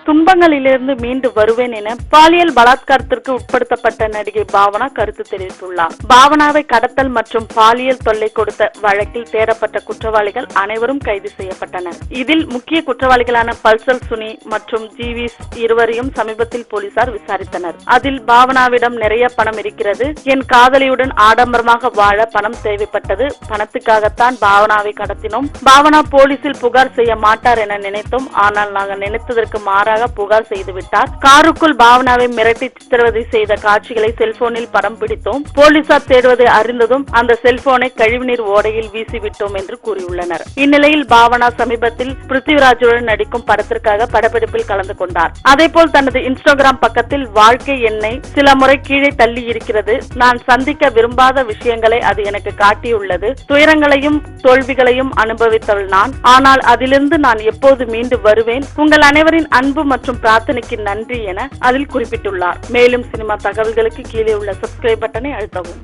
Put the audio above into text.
துன்பங்களிலிருந்து மீண்டு வருவேன் என பாலியல் பலாத்காரத்திற்கு உட்படுத்தப்பட்ட நடிகை பாவனா கருத்து தெரிவித்துள்ளார். பாவனாவை கடத்தல் மற்றும் பாலியல் தொல்லை கொடுத்த வழக்கில் தேடப்பட்ட குற்றவாளிகள் அனைவரும் கைது செய்யப்பட்டனர். இதில் முக்கிய குற்றவாளிகளான பல்சல் சுனி மற்றும் ஜிவிஸ் இருவரையும் சமீபத்தில் போலீசார் விசாரித்தனர். அதில் பாவனாவிடம் நிறைய பணம் இருக்கிறது, என் காதலியுடன் ஆடம்பரமாக வாழ பணம் தேவைப்பட்டது, பணத்துக்காகத்தான் பாவனாவை கடத்தினோம், பாவனா போலீசில் புகார் செய்ய மாட்டார் என நினைத்தோம், ஆனால் நாங்கள் நினைத்ததற்கு மாறாக புகார் செய்துவிட்டார், காருக்குள் பாவனாவை மிரட்டி சித்திரவதை செய்த காட்சிகளை செல்போனில் படம் பிடித்தோம், போலீசார் தேடுவதை அறிந்ததும் அந்த செல்போனை கழிவுநீர் ஓடையில் வீசிவிட்டோம் என்று கூறியுள்ளனர். இந்நிலையில் பாவனா சமீபத்தில் பிருத்திவிராஜுடன் நடிக்கும் படத்திற்காக படப்பிடிப்பில் கலந்து கொண்டார். அதேபோல் தனது இன்ஸ்டாகிராம் பக்கத்தில் வாழ்க்கை என்னை சில முறை கீழே தள்ளி இருக்கிறது, நான் சந்திக்க விரும்பாத விஷயங்களை அது எனக்கு காட்டியுள்ளது, துயரங்களையும் தோல்விகளையும் அனுபவித்தவள் நான், ஆனால் அதிலிருந்து நான் எப்போது மீண்டு வருவேன், உங்கள் அனைவரின் அன்பு மற்றும் பிரார்த்தனைக்கு நன்றி என அதில் குறிப்பிட்டுள்ளார். மேலும் சினிமா தகவல்களுக்கு கீழே உள்ள சப்ஸ்கிரைப் பட்டனை அழுத்தவும்.